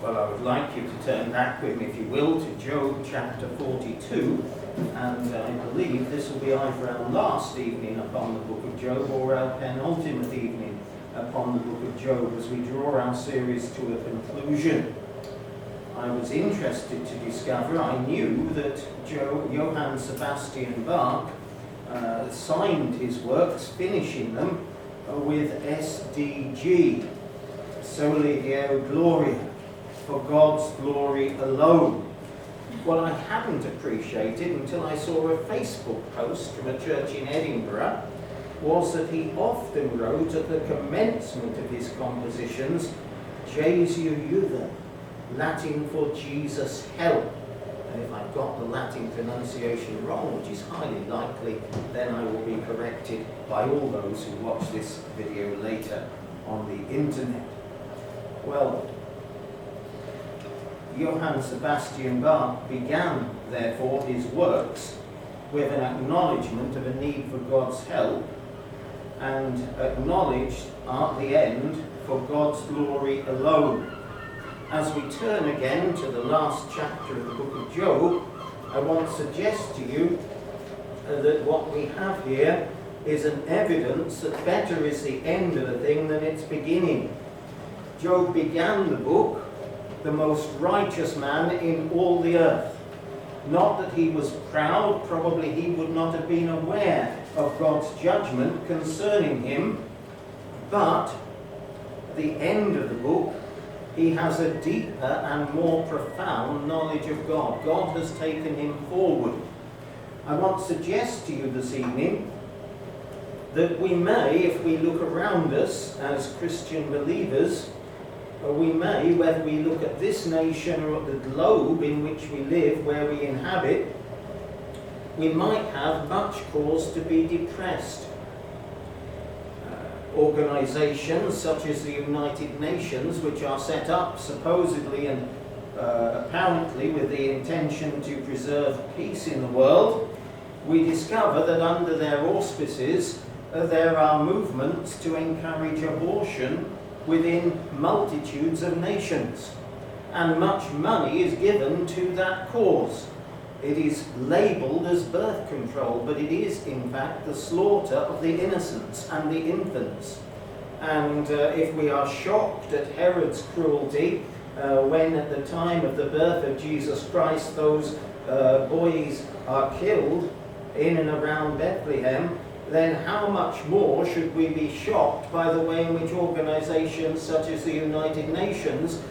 Well, I would like you to turn back with me, if you will, to Job chapter 42, and I believe this will be either our last evening upon the book of Job or our penultimate evening upon the book of Job as we draw our series to a conclusion. I was interested to discover, I knew that Johann Sebastian Bach signed his works, finishing them with SDG, Soli Deo Gloria, for God's glory alone. What I hadn't appreciated until I saw a Facebook post from a church in Edinburgh was that he often wrote at the commencement of his compositions, Jesu Juve, Latin for Jesus help. And if I've got the Latin pronunciation wrong, which is highly likely, then I will be corrected by all those who watch this video later on the internet. Well, Johann Sebastian Bach began, therefore, his works with an acknowledgement of a need for God's help, and acknowledged at the end for God's glory alone. As we turn again to the last chapter of the book of Job, I want to suggest to you that what we have here is an evidence that better is the end of a thing than its beginning. Job began the book the most righteous man in all the earth. Not that he was proud, probably he would not have been aware of God's judgment concerning him, but at the end of the book, he has a deeper and more profound knowledge of God. God has taken him forward. I want to suggest to you this evening that we may, if we look around us as Christian believers, we may, whether we look at this nation or at the globe in which we live, where we inhabit, we might have much cause to be depressed. Organizations such as the United Nations, which are set up supposedly and apparently with the intention to preserve peace in the world, we discover that under their auspices there are movements to encourage abortion within multitudes of nations, and much money is given to that cause. It is labelled as birth control, but it is in fact the slaughter of the innocents and the infants. And if we are shocked at Herod's cruelty, when at the time of the birth of Jesus Christ those boys are killed in and around Bethlehem, then how much more should we be shocked by the way in which organizations such as the United Nations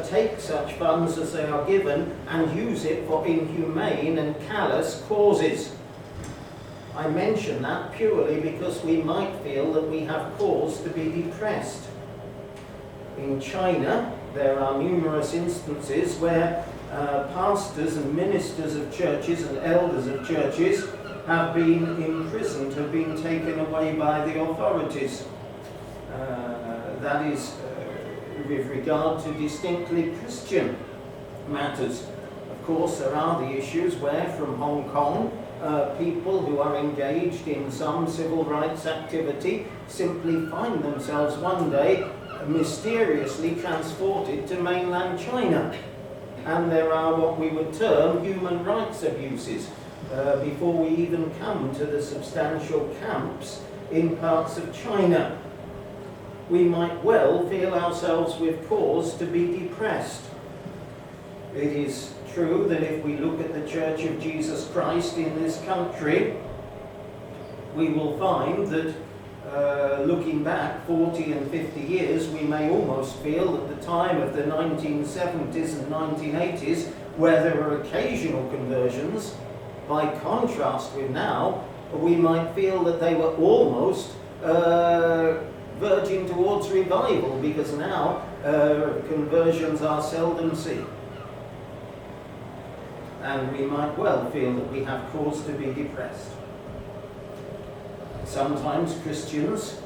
take such funds as they are given and use it for inhumane and callous causes. I mention that purely because we might feel that we have cause to be depressed. In China, there are numerous instances where pastors and ministers of churches and elders of churches have been imprisoned, have been taken away by the authorities. That is with regard to distinctly Christian matters. Of course, there are the issues where from Hong Kong, people who are engaged in some civil rights activity simply find themselves one day mysteriously transported to mainland China. And there are what we would term human rights abuses before we even come to the substantial camps in parts of China. We might well feel ourselves with cause to be depressed. It is true that if we look at the Church of Jesus Christ in this country, we will find that looking back 40 and 50 years, we may almost feel at the time of the 1970s and 1980s, where there were occasional conversions, by contrast with now, we might feel that they were almost verging towards revival, because now conversions are seldom seen. And we might well feel that we have cause to be depressed. Sometimes Christians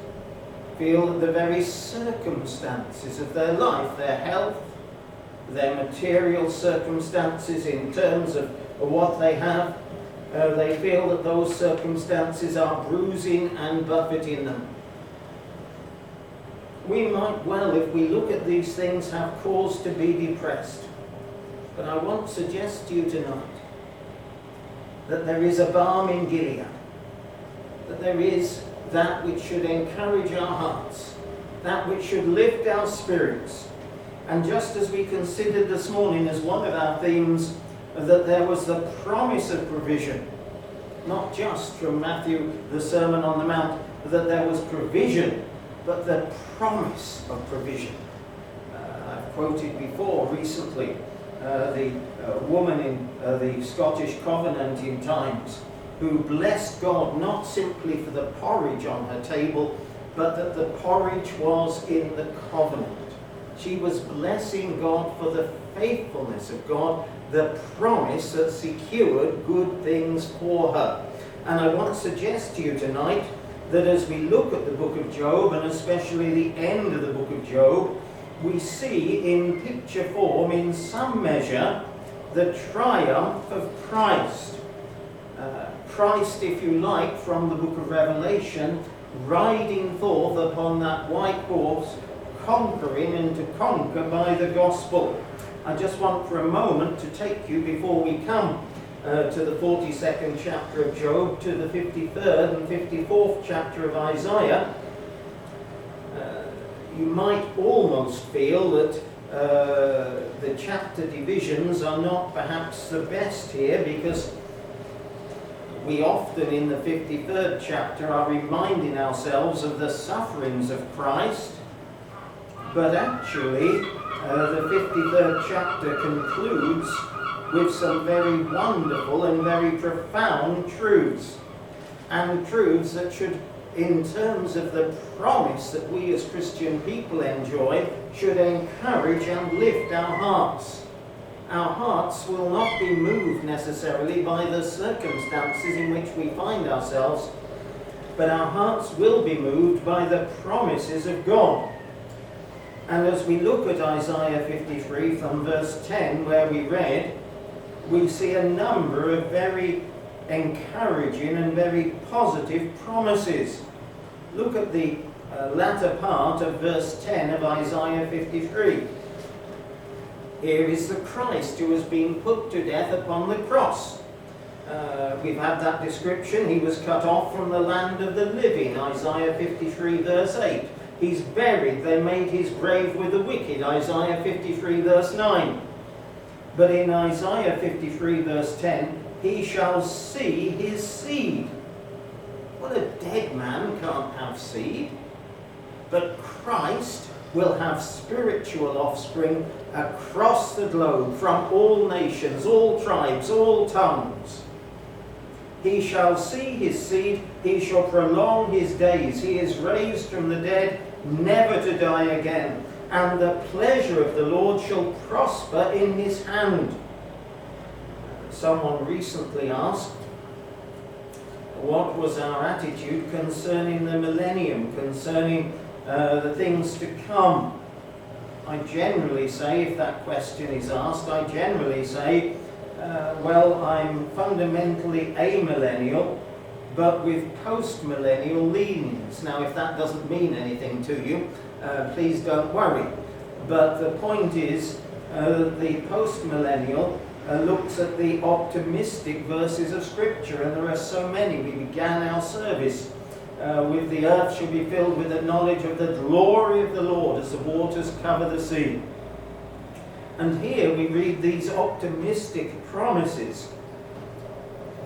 feel that the very circumstances of their life, their health, their material circumstances in terms of what they have, they feel that those circumstances are bruising and buffeting them. we might well, if we look at these things, have cause to be depressed. But I want to suggest to you tonight that there is a balm in Gilead, that there is that which should encourage our hearts, that which should lift our spirits. And just as we considered this morning as one of our themes, that there was the promise of provision, not just from Matthew, the Sermon on the Mount, that there was provision, but the promise of provision. I've quoted before recently the woman in the Scottish Covenanting times who blessed God not simply for the porridge on her table, but that the porridge was in the covenant. She was blessing God for the faithfulness of God, the promise that secured good things for her. And I want to suggest to you tonight that as we look at the book of Job, and especially the end of the book of Job, we see in picture form, in some measure, the triumph of Christ. Christ, if you like, from the book of Revelation, riding forth upon that white horse, conquering and to conquer by the gospel. I just want for a moment to take you, before we come to the 42nd chapter of Job, to the 53rd and 54th chapter of Isaiah. You might almost feel that the chapter divisions are not perhaps the best here, because we often in the 53rd chapter are reminding ourselves of the sufferings of Christ, but actually the 53rd chapter concludes with some very wonderful and very profound truths, and truths that should, in terms of the promise that we as Christian people enjoy, should encourage and lift our hearts. Our hearts will not be moved necessarily by the circumstances in which we find ourselves, but our hearts will be moved by the promises of God. And as we look at Isaiah 53 from verse 10, where we read, we see a number of very encouraging and very positive promises. Look at the latter part of verse 10 of Isaiah 53. Here is the Christ who has been put to death upon the cross. We've had that description. He was cut off from the land of the living, Isaiah 53 verse 8. He's buried. They made his grave with the wicked, Isaiah 53 verse 9. But in Isaiah 53 verse 10, he shall see his seed. Well, a dead man can't have seed, but Christ will have spiritual offspring across the globe, from all nations, all tribes, all tongues. He shall see his seed, he shall prolong his days. He is raised from the dead, never to die again. And the pleasure of the Lord shall prosper in his hand. Someone recently asked, what was our attitude concerning the millennium, concerning the things to come? I generally say, if that question is asked, I generally say, well, I'm fundamentally amillennial, but with post-millennial leanings. Now, if that doesn't mean anything to you, please don't worry. But the point is, the post-millennial looks at the optimistic verses of Scripture, and there are so many. We began our service with the earth shall be filled with the knowledge of the glory of the Lord as the waters cover the sea. And here we read these optimistic promises.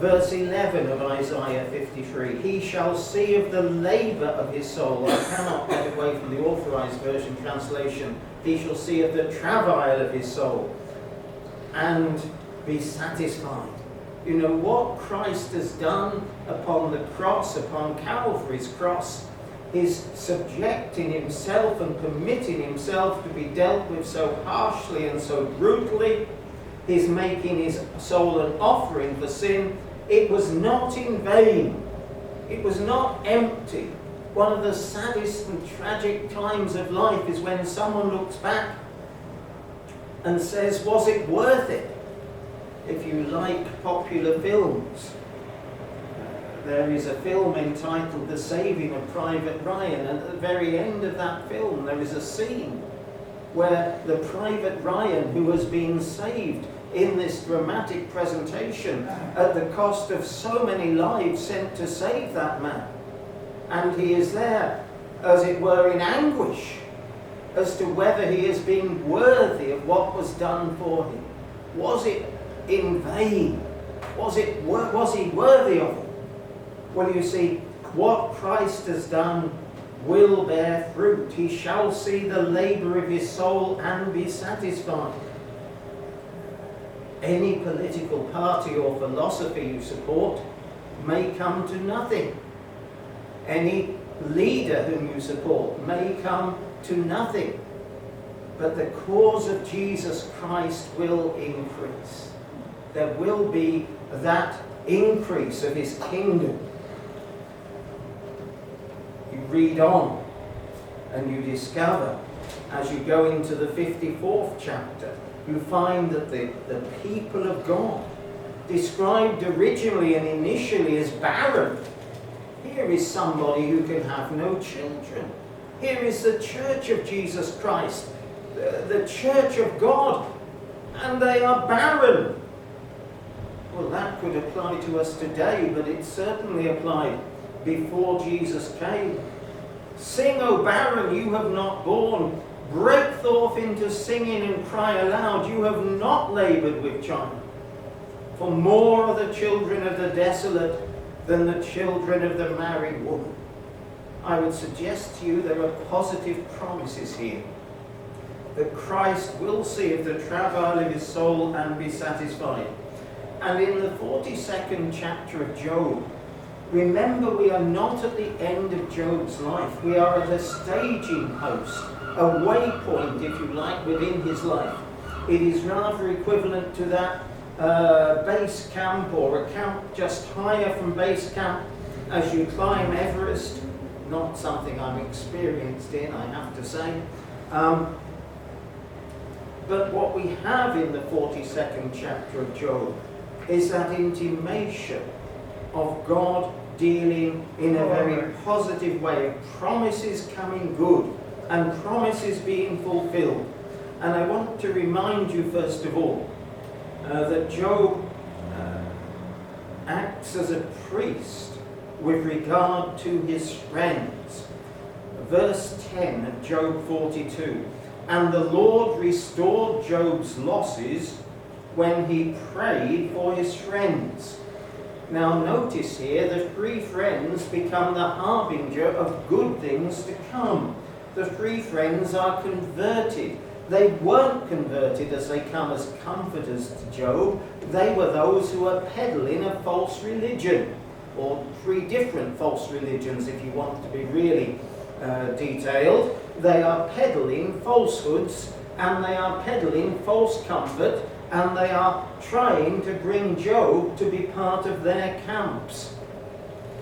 Verse 11 of Isaiah 53, he shall see of the labour of his soul. I cannot get away from the Authorized Version translation. He shall see of the travail of his soul and be satisfied. You know, what Christ has done upon the cross, upon Calvary's cross, is subjecting himself and permitting himself to be dealt with so harshly and so brutally. He's making his soul an offering for sin. It was not in vain. It was not empty. One of the saddest and tragic times of life is when someone looks back and says, was it worth it? If you like popular films, There is a film entitled The Saving of Private Ryan, and at the very end of that film there is a scene where the Private Ryan, who has been saved in this dramatic presentation at the cost of so many lives sent to save that man, and he is there, as it were, in anguish as to whether he has been worthy of what was done for him. Was it in vain? Was he worthy of it? Well, you see, what Christ has done will bear fruit. He shall see the labour of his soul and be satisfied. Any political party or philosophy you support may come to nothing. Any leader whom you support may come to nothing. But the cause of Jesus Christ will increase. There will be that increase of his kingdom. You read on and you discover, as you go into the 54th chapter, you find that the people of God, described originally and initially as barren, here is somebody who can have no children. Here is the church of Jesus Christ, the church of God, and they are barren. Well, that could apply to us today, but it certainly applied before Jesus came. Sing, O barren, you have not borne. Break forth into singing and cry aloud, you have not laboured with child. For more are the children of the desolate than the children of the married woman. I would suggest to you there are positive promises here. That Christ will see of the travail of his soul and be satisfied. And in the 42nd chapter of Job, remember, we are not at the end of Job's life. We are at a staging post, a waypoint, if you like, within his life. It is rather equivalent to that base camp, or a camp just higher from base camp as you climb Everest. Not something I'm experienced in, I have to say. But what we have in the 42nd chapter of Job is that intimation of God dealing in a very positive way, of promises coming good and promises being fulfilled. And I want to remind you, first of all, that Job acts as a priest with regard to his friends. Verse 10 of Job 42. And the Lord restored Job's losses when he prayed for his friends. Now notice here, the three friends become the harbinger of good things to come. The three friends are converted. They weren't converted as they come as comforters to Job. They were those who were peddling a false religion, or three different false religions if you want to be really detailed. They are peddling falsehoods, and they are peddling false comfort, and they are trying to bring Job to be part of their camps.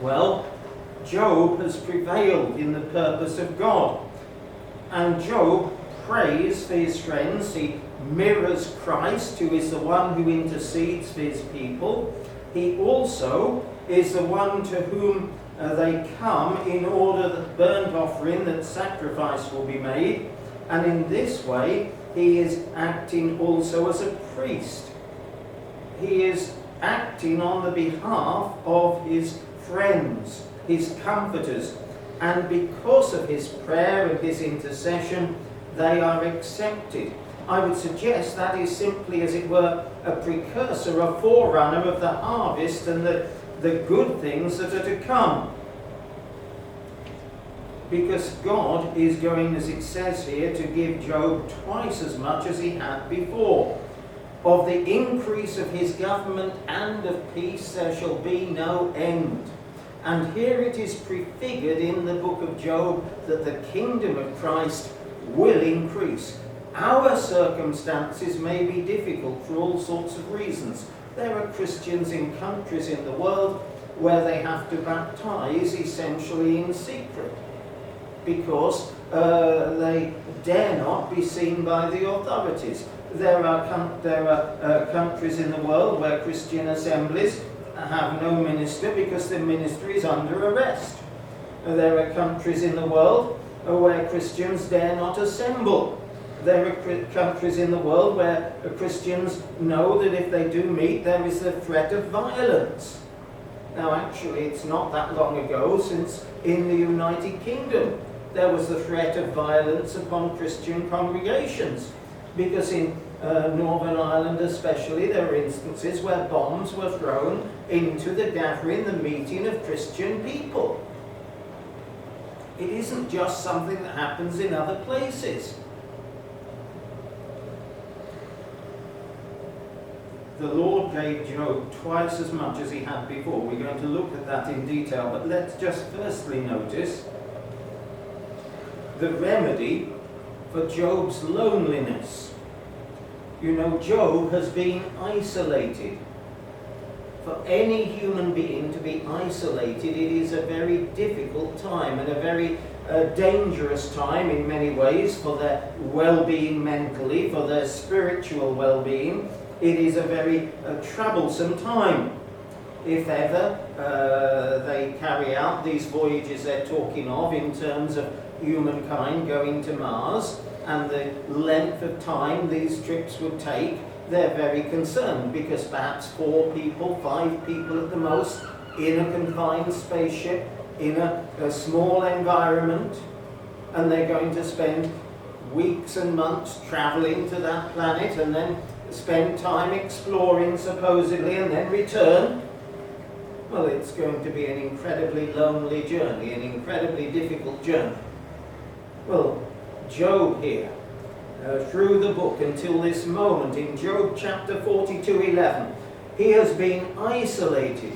Well, Job has prevailed in the purpose of God, and Job prays for his friends. He mirrors Christ, who is the one who intercedes for his people. He also is the one to whom they come in order that burnt offering, that sacrifice will be made. And in this way, he is acting also as a priest. He is acting on the behalf of his friends, his comforters. And because of his prayer and his intercession, they are accepted. I would suggest that is simply, as it were, a precursor, a forerunner of the harvest and the good things that are to come. Because God is going, as it says here, to give Job twice as much as he had before. Of the increase of his government and of peace there shall be no end. And here it is prefigured in the book of Job that the kingdom of Christ will increase. Our circumstances may be difficult for all sorts of reasons. There are Christians in countries in the world where they have to baptize essentially in secret, because they dare not be seen by the authorities. There are countries in the world where Christian assemblies have no minister because the ministry is under arrest. There are countries in the world where Christians dare not assemble. There are countries in the world where Christians know that if they do meet, there is the threat of violence. Now, actually, it's not that long ago since in the United Kingdom there was the threat of violence upon Christian congregations, because in Northern Ireland especially, there are instances where bombs were thrown into the gathering, the meeting of Christian people. It isn't just something that happens in other places. The Lord gave Job twice as much as he had before. We're going to look at that in detail, but let's just firstly notice the remedy for Job's loneliness. You know, Job has been isolated. For any human being to be isolated, it is a very difficult time and a very dangerous time in many ways for their well-being mentally, for their spiritual well-being. It is a very troublesome time. If ever they carry out these voyages they're talking of in terms of humankind going to Mars and the length of time these trips would take, they're very concerned, because perhaps 4 people, 5 people at the most, in a confined spaceship, in a small environment, and they're going to spend weeks and months travelling to that planet and then spend time exploring supposedly and then return. Well, it's going to be an incredibly lonely journey, an incredibly difficult journey. Well, Job here, through the book until this moment, in Job chapter 42:11, he has been isolated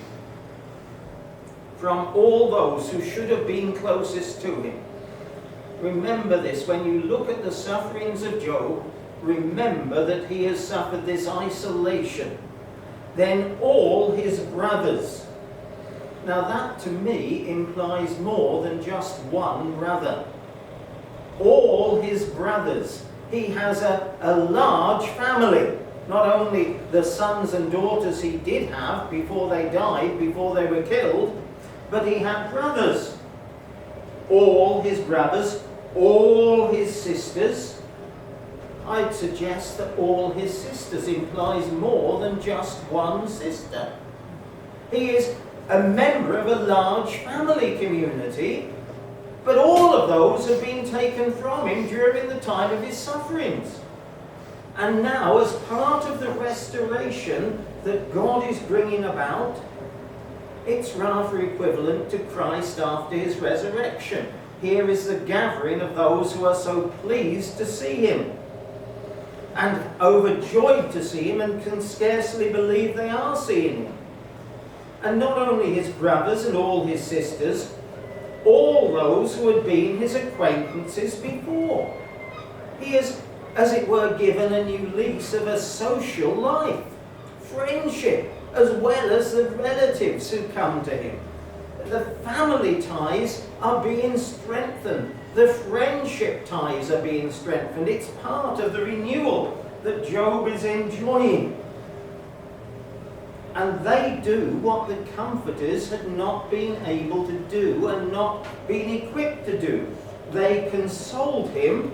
from all those who should have been closest to him. Remember this, when you look at the sufferings of Job, remember that he has suffered this isolation. Then all his brothers. Now that to me implies more than just one brother. All his brothers. He has a large family. Not only the sons and daughters he did have before they died, before they were killed, but he had brothers. All his brothers, all his sisters. I'd suggest that all his sisters implies more than just one sister. He is a member of a large family community, but all of those have been taken from him during the time of his sufferings. And now, as part of the restoration that God is bringing about, it's rather equivalent to Christ after his resurrection. Here is the gathering of those who are so pleased to see him, and overjoyed to see him, and can scarcely believe they are seeing him. And not only his brothers and all his sisters, all those who had been his acquaintances before. He is, as it were, given a new lease of a social life, friendship, as well as the relatives who come to him. The family ties are being strengthened. The friendship ties are being strengthened. It's part of the renewal that Job is enjoying. And they do what the comforters had not been able to do and not been equipped to do. They consoled him,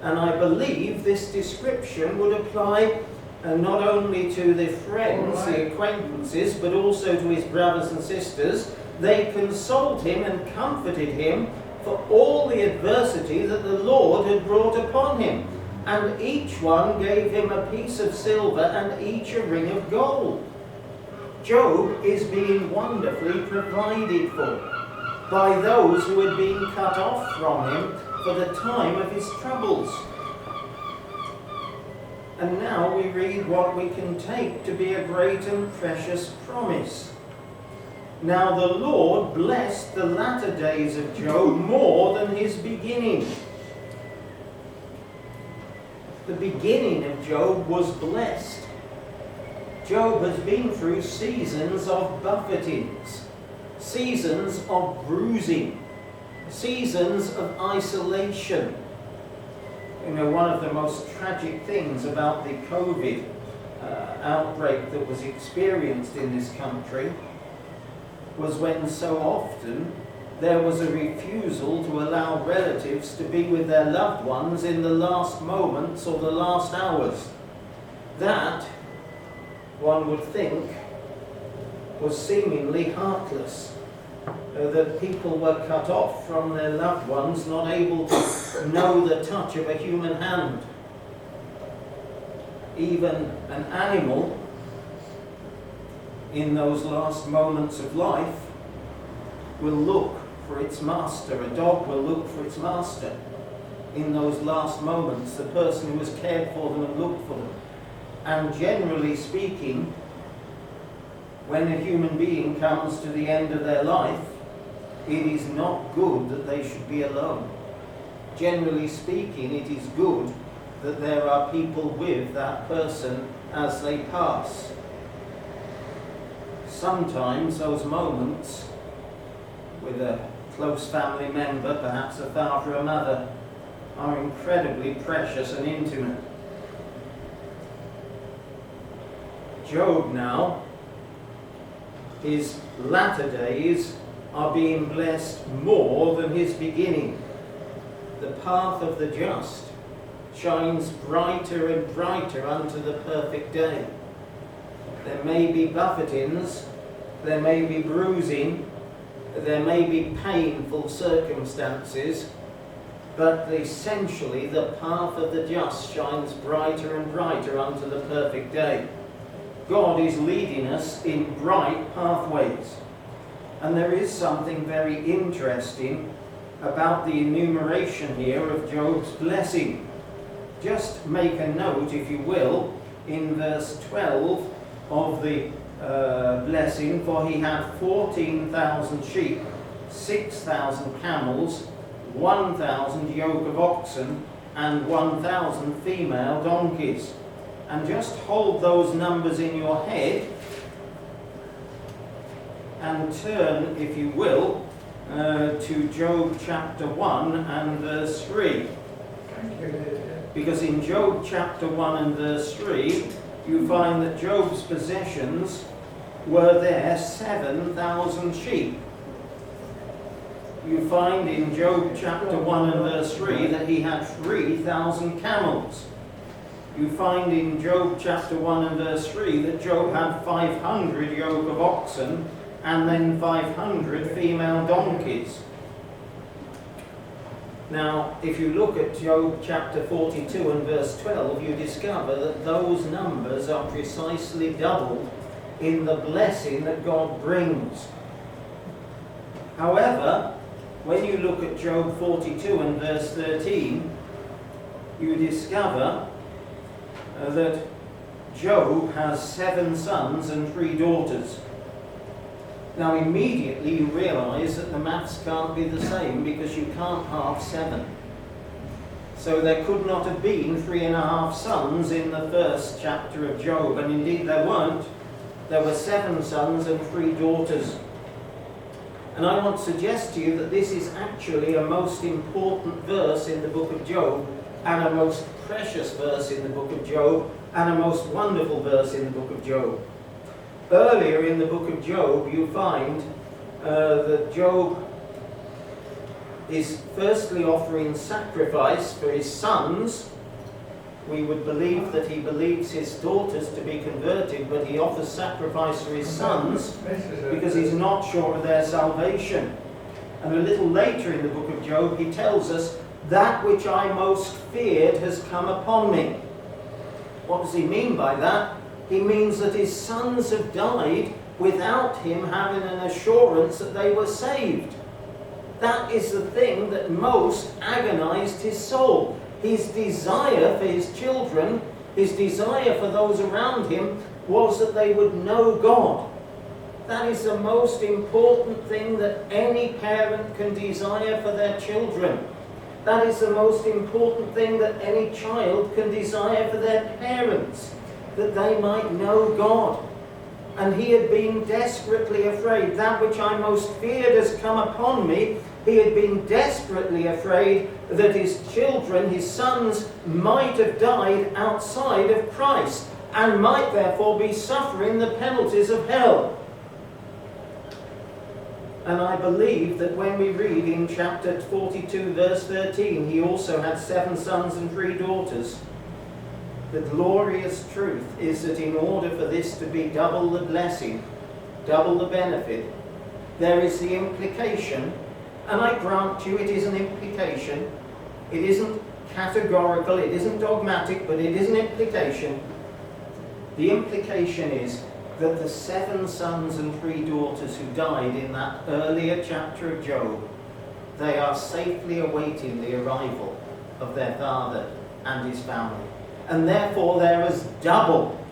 and I believe this description would apply not only to the friends, the acquaintances, but also to his brothers and sisters. They consoled him and comforted him for all the adversity that the Lord had brought upon him. And each one gave him a piece of silver and each a ring of gold. Job is being wonderfully provided for by those who had been cut off from him for the time of his troubles. And now we read what we can take to be a great and precious promise. Now the Lord blessed the latter days of Job more than his beginning. The beginning of Job was blessed. Job has been through seasons of buffetings, seasons of bruising, seasons of isolation. You know, one of the most tragic things about the COVID outbreak that was experienced in this country was when so often there was a refusal to allow relatives to be with their loved ones in the last moments or the last hours. That, one would think, was seemingly heartless. That people were cut off from their loved ones, not able to know the touch of a human hand. Even an animal, in those last moments of life, will look for its master. A dog will look for its master in those last moments, the person who has cared for them and looked for them. And generally speaking, when a human being comes to the end of their life, it is not good that they should be alone. Generally speaking, it is good that there are people with that person as they pass. Sometimes those moments with a close family member, perhaps a father or a mother, are incredibly precious and intimate. Job now, his latter days are being blessed more than his beginning. The path of the just shines brighter and brighter unto the perfect day. There may be buffetings, there may be bruising, there may be painful circumstances, but essentially the path of the just shines brighter and brighter unto the perfect day. God is leading us in bright pathways. And there is something very interesting about the enumeration here of Job's blessing. Just make a note, if you will, in verse 12 of the blessing, for he had 14,000 sheep, 6,000 camels, 1,000 yoke of oxen, and 1,000 female donkeys. And just hold those numbers in your head and turn, if you will, to Job chapter 1 and verse 3. Because in Job chapter 1 and verse 3, you find that Job's possessions were there 7,000 sheep. You find in Job chapter 1 and verse 3 that he had 3,000 camels. You find in Job chapter 1 and verse 3 that Job had 500 yoke of oxen and then 500 female donkeys. Now, if you look at Job chapter 42 and verse 12, you discover that those numbers are precisely doubled in the blessing that God brings. However, when you look at Job 42 and verse 13, you discover that Job has 7 sons and 3 daughters. Now immediately you realize that the maths can't be the same, because you can't halve 7. So there could not have been 3.5 sons in the first chapter of Job, and indeed there weren't. There were 7 sons and 3 daughters. And I want to suggest to you that this is actually a most important verse in the book of Job, and a most precious verse in the book of Job, and a most wonderful verse in the book of Job. Earlier in the book of Job, you find that Job is firstly offering sacrifice for his sons. We would believe that he believes his daughters to be converted, but he offers sacrifice for his sons because he's not sure of their salvation. And a little later in the book of Job, he tells us, that which I most feared has come upon me. What does he mean by that? He means that his sons have died without him having an assurance that they were saved. That is the thing that most agonized his soul. His desire for his children, his desire for those around him, was that they would know God. That is the most important thing that any parent can desire for their children. That is the most important thing that any child can desire for their parents, that they might know God. And he had been desperately afraid. That which I most feared has come upon me. He had been desperately afraid that his children, his sons, might have died outside of Christ. and might therefore be suffering the penalties of hell. And I believe that when we read in chapter 42, verse 13, he also had 7 sons and 3 daughters. The glorious truth is that in order for this to be double the blessing, double the benefit, there is the implication, and I grant you it is an implication. It isn't categorical, it isn't dogmatic, but it is an implication. The implication is that the 7 sons and 3 daughters who died in that earlier chapter of Job, they are safely awaiting the arrival of their father and his family. And therefore there is double,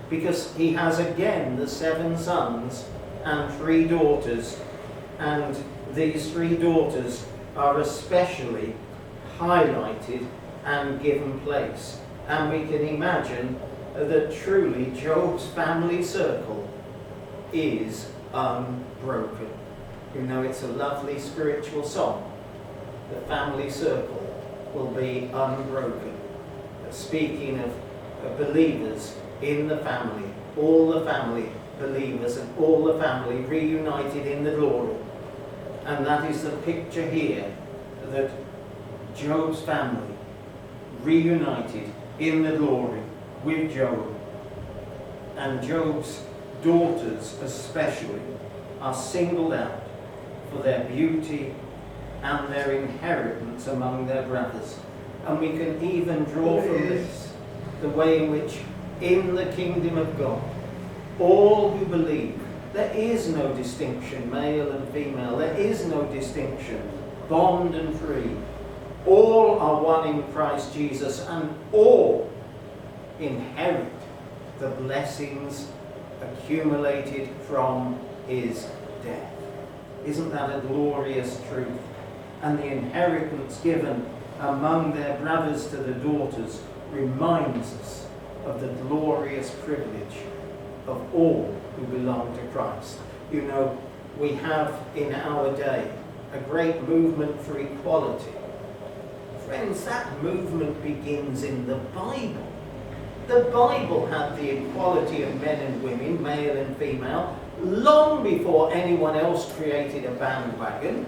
because he has again the 7 sons and 3 daughters, and these 3 daughters are especially highlighted and given place. And we can imagine that truly Job's family circle is unbroken. You know, it's a lovely spiritual song. The family circle will be unbroken. Speaking of believers in the family, all the family believers and all the family reunited in the glory. And that is the picture here, that Job's family reunited in the glory with Job, and Job's daughters especially are singled out for their beauty and their inheritance among their brothers. And we can even draw from this the way in which in the kingdom of God, all who believe, there is no distinction, male and female, there is no distinction, bond and free. All are one in Christ Jesus, and all inherit the blessings accumulated from his death. Isn't that a glorious truth? And the inheritance given among their brothers to the daughters reminds us of the glorious privilege of all who belong to Christ. You know, we have in our day a great movement for equality. Friends, that movement begins in the Bible. The Bible had the equality of men and women, male and female, long before anyone else created a bandwagon.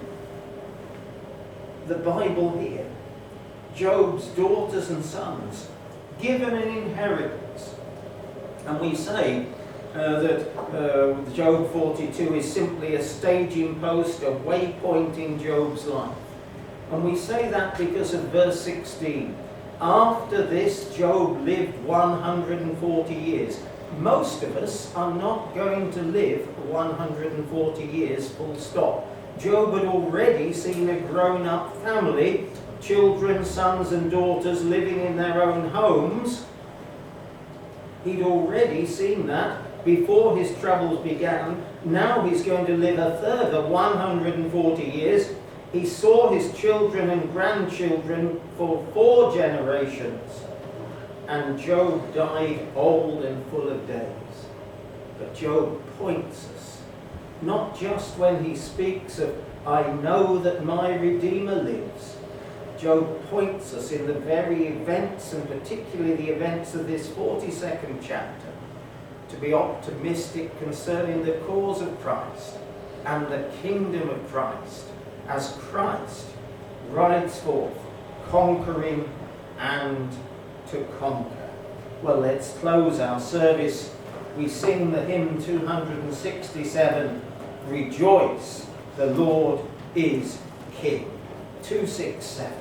The Bible here, Job's daughters and sons, given an inheritance. And we say that Job 42 is simply a staging post, a waypoint in Job's life. And we say that because of verse 16. After this, Job lived 140 years. Most of us are not going to live 140 years full stop. Job had already seen a grown-up family, children, sons and daughters living in their own homes. He'd already seen that before his troubles began. Now he's going to live a further 140 years. He saw his children and grandchildren for 4 generations. And Job died old and full of days. But Job points us, not just when he speaks of, I know that my Redeemer lives. Job points us in the very events, and particularly the events of this 42nd chapter, to be optimistic concerning the cause of Christ and the kingdom of Christ, as Christ rides forth, conquering and to conquer. Well, let's close our service. We sing the hymn 267, Rejoice, the Lord is King. 267.